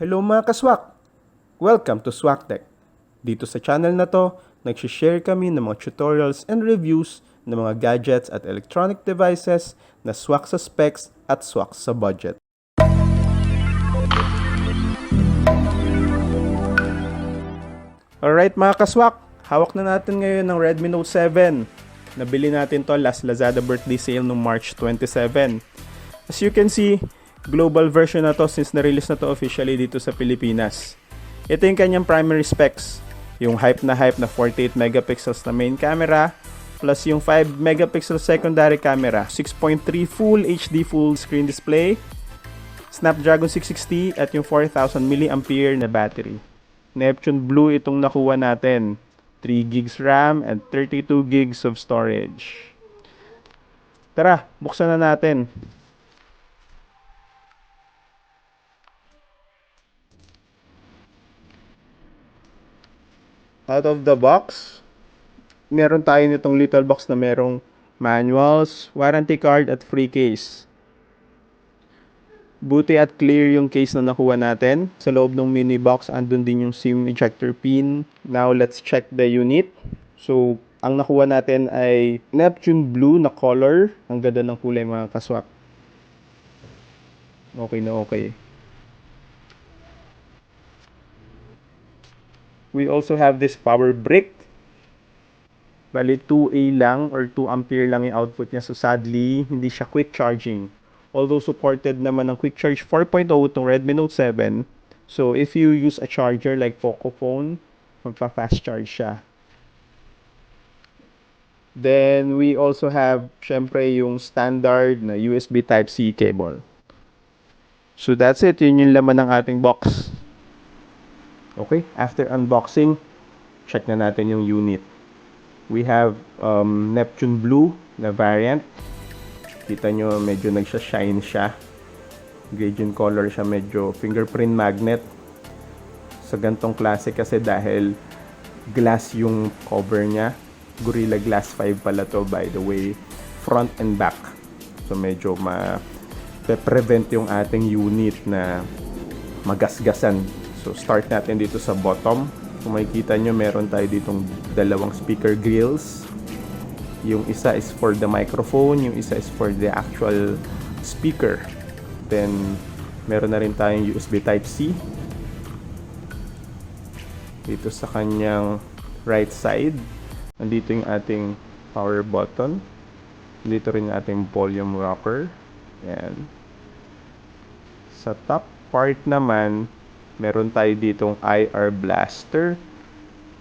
Hello mga kaswak! Welcome to Swak Tech. Dito sa channel na to, nagsishare kami ng mga tutorials and reviews ng mga gadgets at electronic devices na swak sa specs at swak sa budget. Alright mga kaswak, hawak na natin ngayon ng Redmi Note 7. Nabili natin to last Lazada birthday sale noong March 27. As you can see, global version na to since na-release na to officially dito sa Pilipinas. Ito yung kanyang primary specs. Yung hype na 48 megapixels na main camera plus yung 5 megapixel secondary camera, 6.3 Full HD full screen display, Snapdragon 660 at yung 4000 mAh na battery. Neptune Blue itong nakuha natin. 3 gigs RAM and 32 gigs of storage. Tara, buksan na natin. Out of the box, meron tayo nitong little box na merong manuals, warranty card at free case. Buti at clear yung case na nakuha natin. Sa loob ng mini box, andun din yung SIM ejector pin. Now, let's check the unit. So, ang nakuha natin ay Neptune Blue na color. Ang ganda ng kulay mga kaswak. Okay na okay. We also have this power brick. Bali 2A lang or 2 ampere lang yung output niya. So sadly, hindi siya quick charging. Although supported naman ng quick charge 4.0 itong Redmi Note 7. So if you use a charger like Pocophone, magpa-fast charge siya. Then we also have syempre yung standard na USB Type-C cable. So that's it. Yun yung laman ng ating box. Okay, after unboxing, check na natin yung unit. We have Neptune Blue na variant. Kita nyo medyo nagsha-shine siya. Gradient color siya, medyo fingerprint magnet. Sa gantong klase kasi dahil glass yung cover niya. Gorilla Glass 5 pala to by the way. Front and back. So medyo ma-prevent yung ating unit na magasgasan. So start natin dito sa bottom. Kung makikita nyo, meron tayo ditong dalawang speaker grills. Yung isa is for the microphone, yung isa is for the actual speaker. Then, meron na rin tayong USB Type-C. Dito sa kanyang right side, nandito yung ating power button. Dito rin yung ating volume rocker. Ayan. Sa top part naman, meron tayo ditong IR blaster.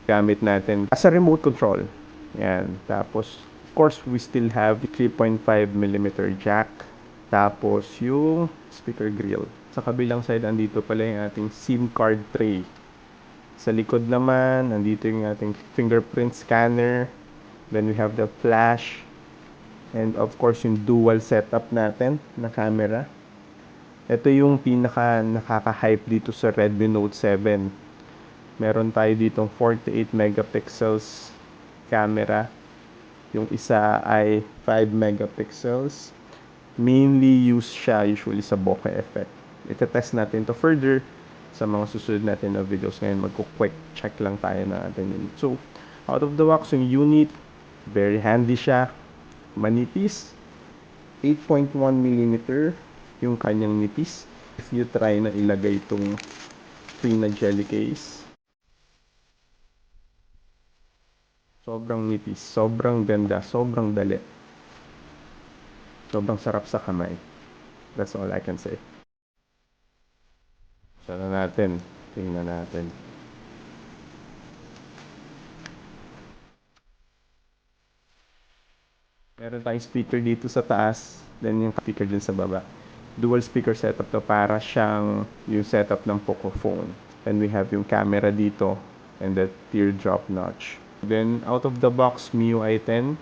Gamit natin as a remote control. Yan. Tapos, of course, we still have the 3.5mm jack. Tapos, yung speaker grill. Sa kabilang side, andito pala yung ating SIM card tray. Sa likod naman, andito yung ating fingerprint scanner. Then, we have the flash. And, of course, yung dual setup natin na camera. Ito yung pinaka nakaka-hype dito sa Redmi Note 7. Meron tayo ditong 48 megapixels camera. Yung isa ay 5 megapixels. Mainly used siya usually sa bokeh effect. Ita-test natin to further sa mga susunod natin na videos. Ngayon magko-quick check lang tayo natin yun. So, out of the box yung unit, very handy siya. Manipis. 8.1mm yung kanyang nipis. If you try na ilagay itong free na jelly case, sobrang nipis, sobrang ganda, sobrang dali, sobrang sarap sa kamay. That's all I can say. Sana natin, tingnan natin. Meron tayong speaker dito sa taas, then yung speaker din sa baba. Dual speaker setup to, para siyang yung setup ng Pocophone. And we have yung camera dito and the teardrop notch. Then out of the box, MIUI 10.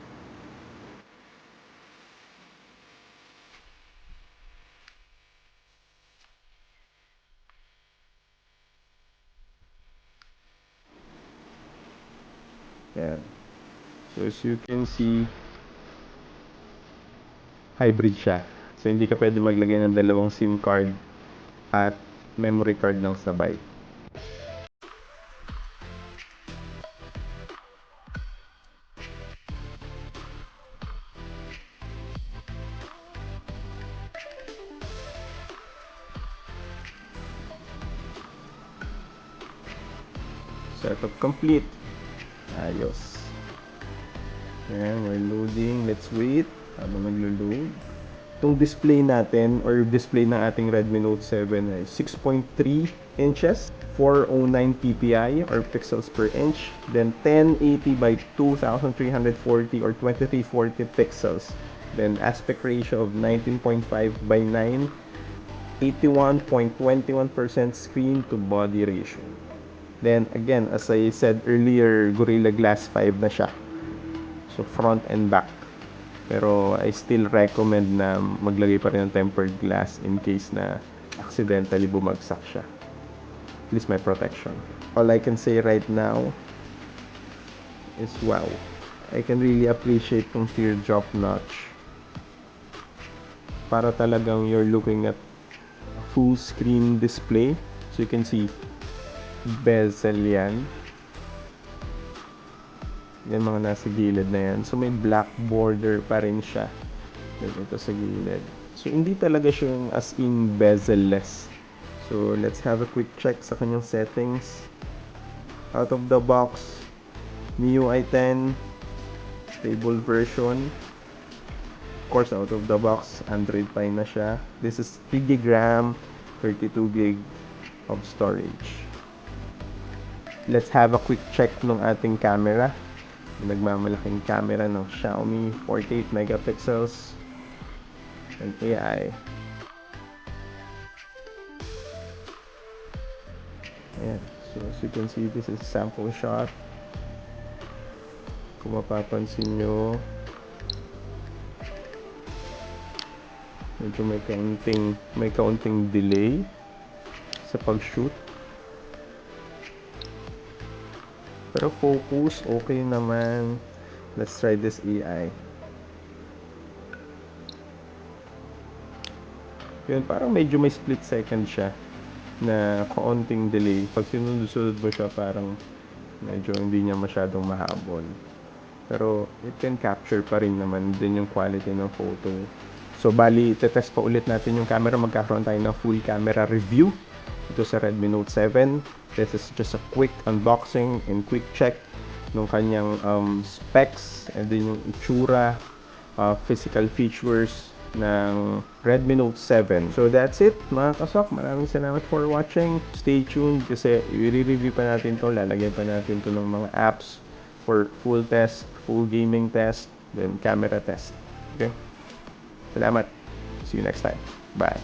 Yan. So as you can see, hybrid siya. So hindi ka pwede maglagay ng dalawang SIM card at memory card ng sabay. Setup complete. Ayos. Ayan, we're loading. Let's wait habang naglo-load. Itong display natin or display ng ating Redmi Note 7 ay 6.3 inches, 409 ppi or pixels per inch, then 1080 by 2340 or 2340 pixels. Then aspect ratio of 19.5 by 9, 81.21% screen to body ratio. Then again, as I said earlier, Gorilla Glass 5 na siya. So front and back. Pero I still recommend na maglagay pa rin ng tempered glass in case na accidentally bumagsak siya. At least may protection. All I can say right now is wow. I can really appreciate yung teardrop notch. Para talagang you're looking at a full screen display. So you can see bezel yan. Yan mga nasa gilid na yan. So may black border pa rin siya. Then ito sa gilid. So hindi talaga siya yung as in bezel-less. So let's have a quick check sa kanyang settings. Out of the box, MIUI 10 stable version. Of course, out of the box, Android Pie na siya. This is 3GB RAM, 32GB of storage. Let's have a quick check ng ating camera. Nagmamalaking camera ng Xiaomi, 48 megapixels and AI. Ayan. So as you can see, this is sample shot. Kung mapapansin nyo, medyo may kaunting delay sa pag-shoot. Pero focus, okay naman. Let's try this AI. Yun, parang medyo may split second siya na kaunting delay. Pag sinunod-sunod mo siya, parang medyo hindi niya masyadong mahabol. Pero it can capture pa rin naman din yung quality ng photo. So bali, tetest pa ulit natin yung camera. Magkakaroon tayo ng full camera review ito sa Redmi Note 7. This is just a quick unboxing and quick check ng kanyang specs and then yung itsura, physical features ng Redmi Note 7. So that's it mga kasok. Maraming salamat for watching. Stay tuned kasi i-review pa natin to. Lalagyan pa natin to ng mga apps for full test, full gaming test, then camera test. Okay? Salamat. See you next time. Bye.